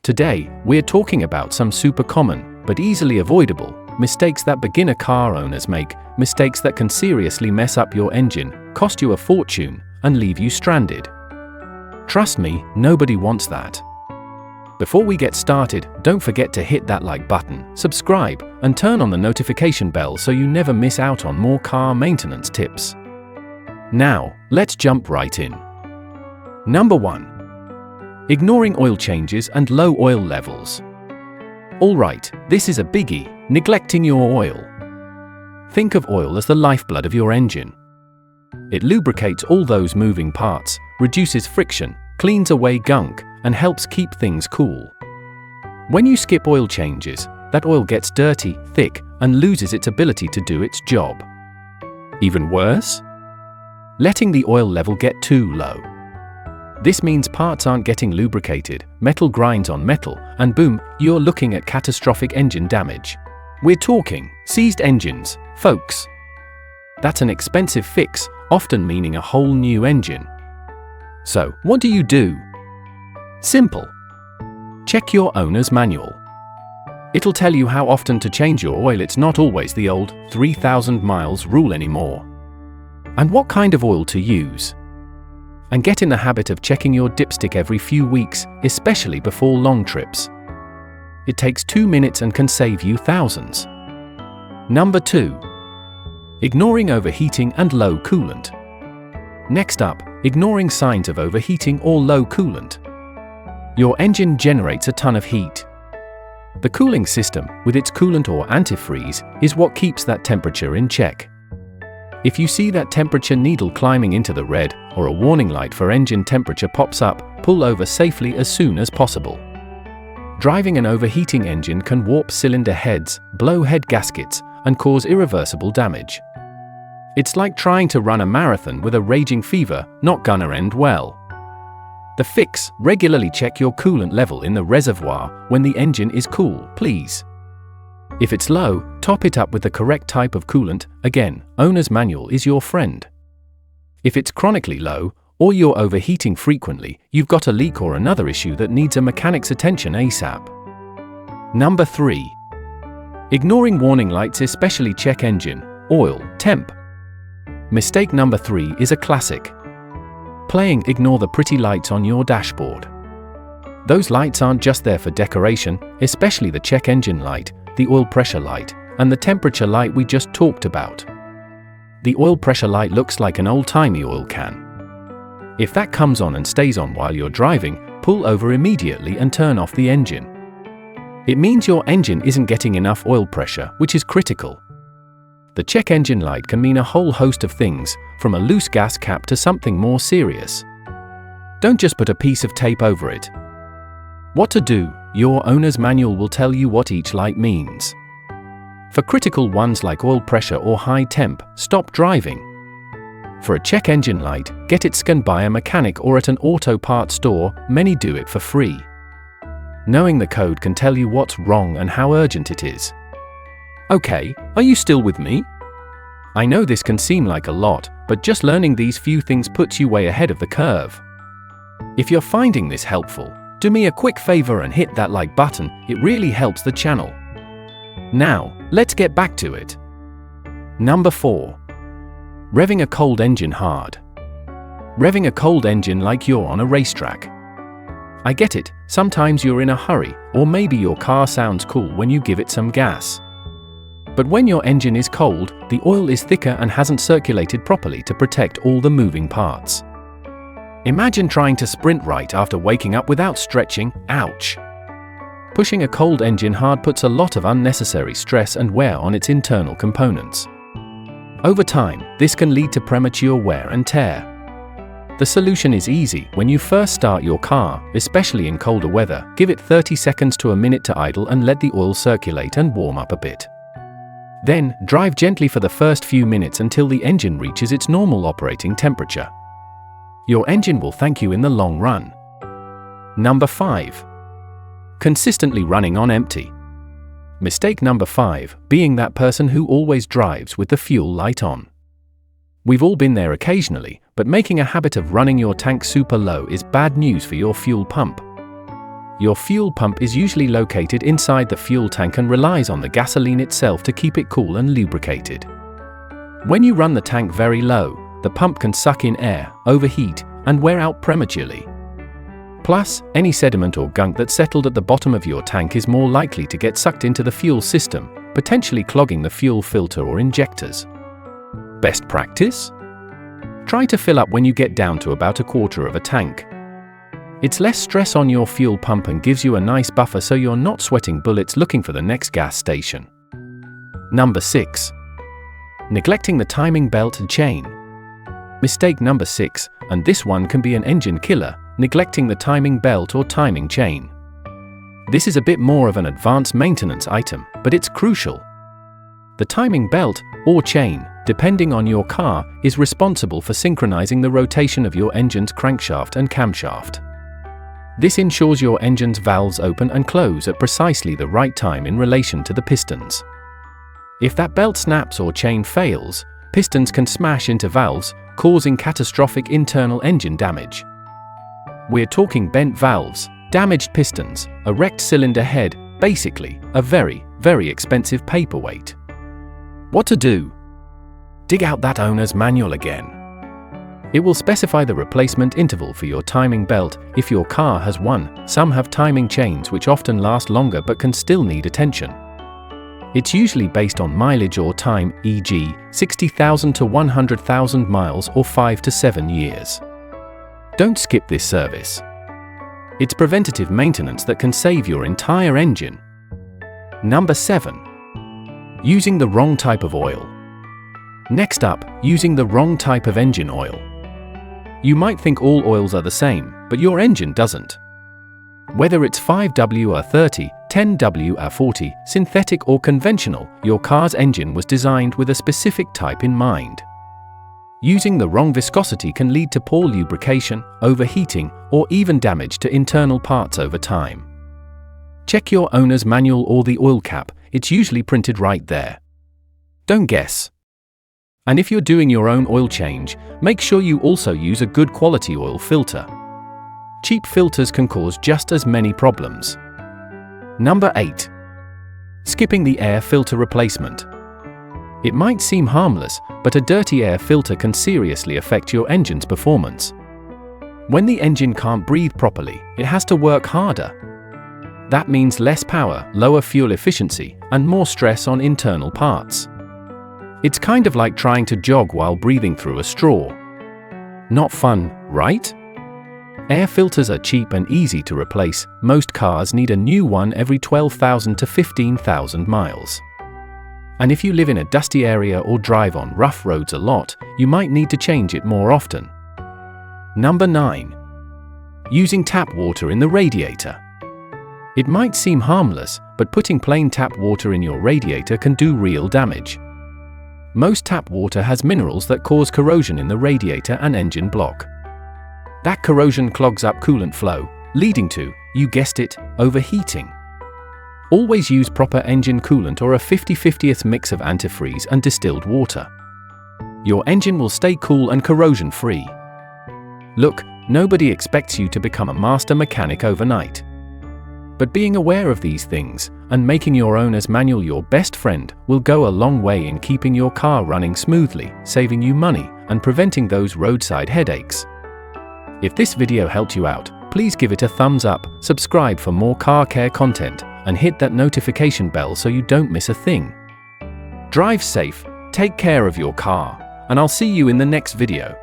Today, we're talking about some super common, but easily avoidable, mistakes that beginner car owners make, mistakes that can seriously mess up your engine, cost you a fortune, and leave you stranded. Trust me, nobody wants that. Before we get started, don't forget to hit that like button, subscribe, and turn on the notification bell so you never miss out on more car maintenance tips. Now, let's jump right in. Number 1. Ignoring oil changes and low oil levels. Alright, this is a biggie, neglecting your oil. Think of oil as the lifeblood of your engine. It lubricates all those moving parts, reduces friction, cleans away gunk, and helps keep things cool. When you skip oil changes, that oil gets dirty, thick, and loses its ability to do its job. Even worse? Letting the oil level get too low. This means parts aren't getting lubricated, metal grinds on metal, and boom, you're looking at catastrophic engine damage. We're talking seized engines, folks. That's an expensive fix, often meaning a whole new engine. So, what do you do? Simple. Check your owner's manual. It'll tell you how often to change your oil. It's not always the old 3,000 miles rule anymore. And what kind of oil to use. And get in the habit of checking your dipstick every few weeks, especially before long trips. It takes 2 minutes and can save you thousands. Number 2. Ignoring overheating and low coolant. Next up, ignoring signs of overheating or low coolant. Your engine generates a ton of heat. The cooling system, with its coolant or antifreeze, is what keeps that temperature in check. If you see that temperature needle climbing into the red, or a warning light for engine temperature pops up, pull over safely as soon as possible. Driving an overheating engine can warp cylinder heads, blow head gaskets, and cause irreversible damage. It's like trying to run a marathon with a raging fever, not gonna end well. The fix: regularly check your coolant level in the reservoir when the engine is cool, please. If it's low, top it up with the correct type of coolant. Again, owner's manual is your friend. If it's chronically low, or you're overheating frequently, you've got a leak or another issue that needs a mechanic's attention ASAP. Number 3. Ignoring warning lights, especially check engine, oil, temp. Mistake number 3 is a classic. Playing ignore the pretty lights on your dashboard. Those lights aren't just there for decoration, especially the check engine light, the oil pressure light, and the temperature light we just talked about. The oil pressure light looks like an old-timey oil can. If that comes on and stays on while you're driving, pull over immediately and turn off the engine. It means your engine isn't getting enough oil pressure, which is critical. The check engine light can mean a whole host of things, from a loose gas cap to something more serious. Don't just put a piece of tape over it. What to do? Your owner's manual will tell you what each light means. For critical ones like oil pressure or high temp, stop driving. For a check engine light, get it scanned by a mechanic or at an auto parts store. Many do it for free. Knowing the code can tell you what's wrong and how urgent it is. Okay, are you still with me? I know this can seem like a lot, but just learning these few things puts you way ahead of the curve. If you're finding this helpful, do me a quick favor and hit that like button. It really helps the channel. Now, let's get back to it. Number 4. Revving a cold engine hard. Revving a cold engine like you're on a racetrack. I get it, sometimes you're in a hurry, or maybe your car sounds cool when you give it some gas. But when your engine is cold, the oil is thicker and hasn't circulated properly to protect all the moving parts. Imagine trying to sprint right after waking up without stretching. Ouch! Pushing a cold engine hard puts a lot of unnecessary stress and wear on its internal components. Over time, this can lead to premature wear and tear. The solution is easy. When you first start your car, especially in colder weather, give it 30 seconds to a minute to idle and let the oil circulate and warm up a bit. Then, drive gently for the first few minutes until the engine reaches its normal operating temperature. Your engine will thank you in the long run. Number 5. Consistently running on empty. Mistake number 5, being that person who always drives with the fuel light on. We've all been there occasionally, but making a habit of running your tank super low is bad news for your fuel pump. Your fuel pump is usually located inside the fuel tank and relies on the gasoline itself to keep it cool and lubricated. When you run the tank very low, the pump can suck in air, overheat, and wear out prematurely. Plus, any sediment or gunk that settled at the bottom of your tank is more likely to get sucked into the fuel system, potentially clogging the fuel filter or injectors. Best practice? Try to fill up when you get down to about a quarter of a tank. It's less stress on your fuel pump and gives you a nice buffer so you're not sweating bullets looking for the next gas station. Number 6. Neglecting the timing belt and chain. Mistake number 6, and this one can be an engine killer, neglecting the timing belt or timing chain. This is a bit more of an advanced maintenance item, but it's crucial. The timing belt, or chain, depending on your car, is responsible for synchronizing the rotation of your engine's crankshaft and camshaft. This ensures your engine's valves open and close at precisely the right time in relation to the pistons. If that belt snaps or chain fails, pistons can smash into valves, causing catastrophic internal engine damage. We're talking bent valves, damaged pistons, a wrecked cylinder head, basically, a very, very expensive paperweight. What to do? Dig out that owner's manual again. It will specify the replacement interval for your timing belt if your car has one. Some have timing chains which often last longer but can still need attention. It's usually based on mileage or time, e.g., 60,000 to 100,000 miles or 5 to 7 years. Don't skip this service. It's preventative maintenance that can save your entire engine. Number 7. Using the wrong type of oil. Next up, using the wrong type of engine oil. You might think all oils are the same, but your engine doesn't. Whether it's 5WR30, 10WR40, synthetic or conventional, your car's engine was designed with a specific type in mind. Using the wrong viscosity can lead to poor lubrication, overheating, or even damage to internal parts over time. Check your owner's manual or the oil cap, it's usually printed right there. Don't guess. And if you're doing your own oil change, make sure you also use a good quality oil filter. Cheap filters can cause just as many problems. Number 8. Skipping the air filter replacement. It might seem harmless, but a dirty air filter can seriously affect your engine's performance. When the engine can't breathe properly, it has to work harder. That means less power, lower fuel efficiency, and more stress on internal parts. It's kind of like trying to jog while breathing through a straw. Not fun, right? Air filters are cheap and easy to replace. Most cars need a new one every 12,000 to 15,000 miles. And if you live in a dusty area or drive on rough roads a lot, you might need to change it more often. Number 9. Using tap water in the radiator. It might seem harmless, but putting plain tap water in your radiator can do real damage. Most tap water has minerals that cause corrosion in the radiator and engine block. That corrosion clogs up coolant flow, leading to, you guessed it, overheating. Always use proper engine coolant or a 50/50th mix of antifreeze and distilled water. Your engine will stay cool and corrosion-free. Look, nobody expects you to become a master mechanic overnight. But being aware of these things, and making your owner's manual your best friend, will go a long way in keeping your car running smoothly, saving you money, and preventing those roadside headaches. If this video helped you out, please give it a thumbs up, subscribe for more car care content, and hit that notification bell so you don't miss a thing. Drive safe, take care of your car, and I'll see you in the next video.